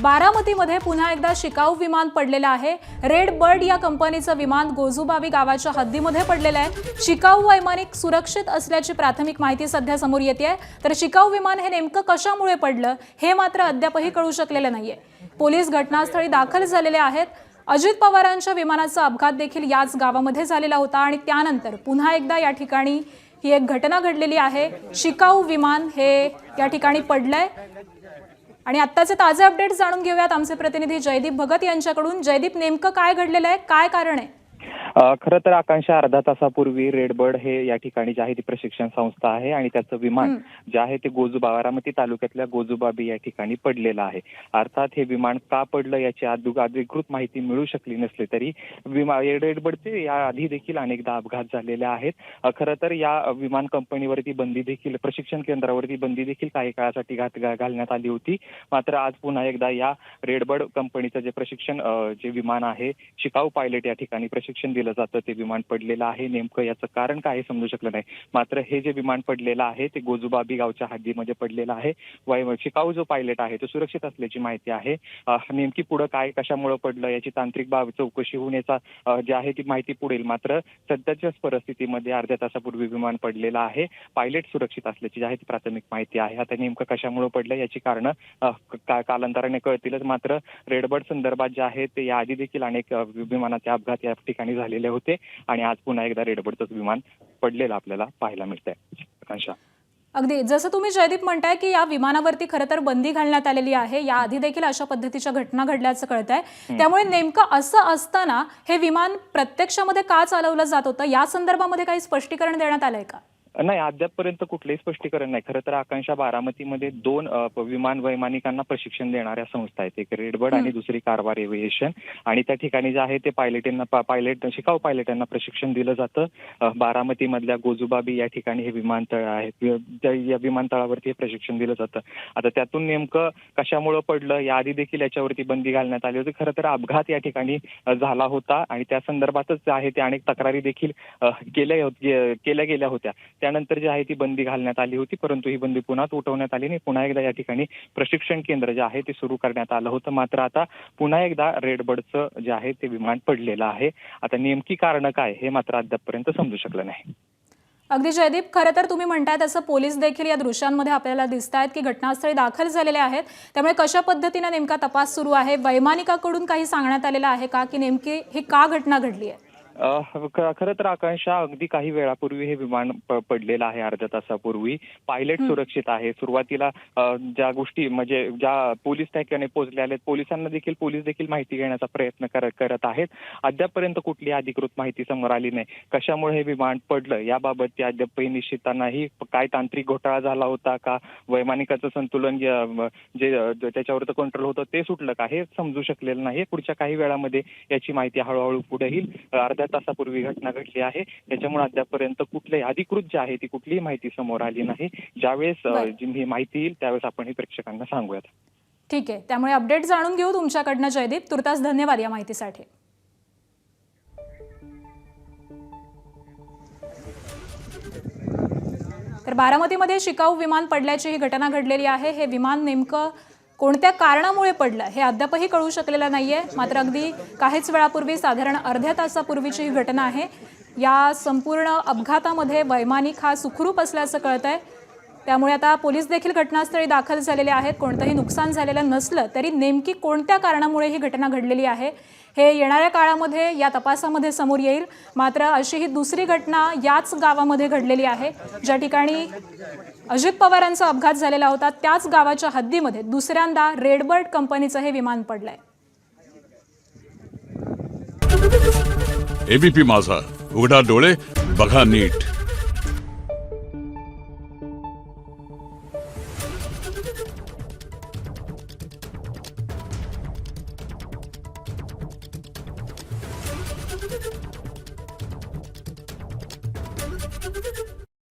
बारामतीमध्ये पुन्हा एकदा शिकाऊ विमान पडलेलं आहे। रेड बर्ड या कंपनीचं विमान गोजुबावी गावाच्या हद्दीमध्ये पडलेलं आहे। शिकाऊ वैमानिक सुरक्षित असल्याची प्राथमिक माहिती सध्या समोर येते, तर शिकाऊ विमान हे नेमकं कशामुळे पडलं हे मात्र अद्यापही कळू शकलेलं नाहीये। पोलीस घटनास्थळी दाखल झालेले आहेत। अजित पवारांच्या विमानाचा अपघात देखील याच गावामध्ये झालेला होता आणि त्यानंतर पुन्हा एकदा या ठिकाणी ही एक घटना घडलेली आहे। शिकाऊ विमान हे या ठिकाणी पडलंय आणि आत्ताचे ताजे अपडेट्स जाणून घेऊयात आमचे प्रतिनिधी जयदीप भगत यांच्याकडून। जयदीप, नेमकं काय घडलेलं आहे, काय कारण आहे? खरं तर आकांक्षा अर्धा तासापूर्वी रेडबर्ड हे या ठिकाणी जे आहे ती प्रशिक्षण संस्था आहे आणि त्याचं विमान जे आहे ते बारामती तालुक्यातल्या गोजुबाबी या ठिकाणी पडलेलं आहे। अर्थात हे विमान का पडलं याची अधिकृत माहिती मिळू शकली नसली तरी रेडबर्डचे या आधी देखील अनेकदा अपघात झालेले आहेत। खरं तर या विमान कंपनीवरती बंदी देखील, प्रशिक्षण केंद्रावरती बंदी देखील काही काळासाठी घालण्यात आली होती। मात्र आज पुन्हा एकदा या रेडबर्ड कंपनीचं जे प्रशिक्षण जे विमान आहे, शिकाऊ पायलट या ठिकाणी प्रशिक्षण दिलं जातं, ते विमान पडलेलं आहे। नेमकं याचं कारण काय समजू शकलं नाही। मात्र हे जे विमान पडलेलं आहे ते गोजुबाबी गावच्या हद्दीमध्ये पडलेलं आहे। शिकाऊ जो पायलट आहे तो सुरक्षित असल्याची माहिती आहे। नेमकी पुढे काय कशामुळे पडलं याची तांत्रिक बाब चौकशी होऊन याचा जे आहे ती माहिती पुढेल। मात्र सध्याच्याच परिस्थितीमध्ये अर्ध्या तासापूर्वी विमान पडलेलं आहे। पायलट सुरक्षित असल्याची जी आहे ती प्राथमिक माहिती आहे। आता नेमकं कशामुळे पडलं याची कारणं कालांतराने कळतीलच। मात्र रेडबर्ड संदर्भात जे आहे ते याआधी देखील अनेक विमानाचे अपघात या ठिकाणी झालेले होते आणि आज पुन्हा एकदा रेडबर्डचं विमान पडलेलं आपल्याला पाहायला मिळतंय। आकांक्षा, अगदी जसं तुम्ही जयदीप म्हणताय की या विमानावरती खरं तर बंदी घालण्यात आलेली आहे, या आधी देखील अशा पद्धतीच्या घटना घडल्याचं कळतंय। त्यामुळे नेमकं असं असताना हे विमान प्रत्यक्षामध्ये का चालवलं जात होतं या संदर्भामध्ये काही स्पष्टीकरण देण्यात आलंय का? नाही, अद्यापपर्यंत कुठलेही स्पष्टीकरण नाही। खरं तर आकांक्षा, बारामतीमध्ये दोन विमान वैमानिकांना प्रशिक्षण देणाऱ्या संस्था आहेत, एक रेडबर्ड आणि दुसरी कारवार एव्हिएशन। आणि त्या ठिकाणी जे आहे ते शिकाऊ पायलटांना प्रशिक्षण दिलं जातं। बारामतीमधल्या गोजुबाबी या ठिकाणी हे विमानतळ आहे, या विमानतळावरती हे प्रशिक्षण दिलं जातं। आता त्यातून नेमकं कशामुळे पडलं याआधी देखील याच्यावरती बंदी घालण्यात आली होती। खरं तर अपघात या ठिकाणी झाला होता आणि त्या संदर्भातच आहे ते अनेक तक्रारी देखील केल्या गेल्या होत्या। त्यानंतर जी आहे ती बंदी घालण्यात आली होती, परंतु ही बंदी पुन्हा उठवण्यात आली नाही। पुन्हा एकदा या ठिकाणी प्रशिक्षण केंद्र जे आहे ते सुरू करण्यात आलं होतं। मात्र आता पुन्हा एकदा रेडबर्डचं जे आहे ते विमान पडलेलं आहे। आता नेमकी कारणं काय हे मात्र अद्यापपर्यंत समजू शकलं नाही। अगदी जयदीप, खरं तर तुम्ही म्हणताय तसं पोलीस देखील या दृश्यांमध्ये आपल्याला दिसत आहेत की घटनास्थळी दाखल झालेले आहेत। त्यामुळे कशा पद्धतीने नेमका तपास सुरू आहे, वैमानिकाकडून काही सांगण्यात आलेलं आहे का की नेमकी ही का घटना घडली आहे? खरं तर आकांक्षा, अगदी काही वेळापूर्वी हे विमान पडलेलं आहे, अर्ध्या तासापूर्वी। पायलट सुरक्षित आहे। सुरुवातीला ज्या गोष्टी म्हणजे ज्या पोलीस त्या ठिकाणी पोहोचले आहेत, पोलीस देखील माहिती घेण्याचा प्रयत्न करत आहेत। अद्यापपर्यंत कुठली अधिकृत माहिती समोर आली नाही। कशामुळे हे विमान पडलं याबाबत ते अद्यापही निश्चितता नाही। काय तांत्रिक घोटाळा झाला होता का, वैमानिकाचं संतुलन जे त्याच्यावरचं कंट्रोल होतं ते सुटलं का, हे समजू शकलेलं नाही। पुढच्या काही वेळामध्ये याची माहिती हळूहळू पुढे येईल। अर्ध्या तासापूर्वी घटना घडली आहे, त्याच्यामुळे अद्यापर्यंत कुठल्याही अधिकृत जी आहे ती कुठलीही माहिती समोर आली नाही। ज्यावेळेस ही माहिती येईल त्यावेळेस आपण ही प्रेक्षकांना सांगूयात। ठीक आहे, त्यामुळे अपडेट जाणून घेऊ तुमच्याकडनं जयदीप। तुर्तास धन्यवाद या माहितीसाठी। तर बारामतीमध्ये शिकाऊ विमान पडल्याची ही घटना घडलेली आहे। हे विमान नेमकं कोणत्या कारणामुळे पडलं हे अद्यापही कळू शकलेलं नाहीये। मात्र अगदी काहीच वेळापूर्वी, साधारण अर्ध्या तासापूर्वीची ही घटना आहे। या संपूर्ण अपघातामध्ये वैमानिक हा सुखरूप असल्याचं कळतंय। त्यामुळे आता पोलीस देखील घटनास्थळी दाखल झालेले आहेत। कोणतंही नुकसान झालेलं नसलं तरी नेमकी कोणत्या कारणामुळे ही घटना घडलेली आहे हे येणाऱ्या काळामध्ये या तपासामध्ये समोर येईल। मात्र अशी ही दुसरी घटना याच गावामध्ये घडलेली आहे, ज्या ठिकाणी अजित पवारांचा अपघात झालेला होता त्याच गावाच्या हद्दीमध्ये दुसऱ्यांदा रेडबर्ड कंपनीचं हे विमान पडलंय। एबीपी माझा, उघडा डोळे बघा नीट।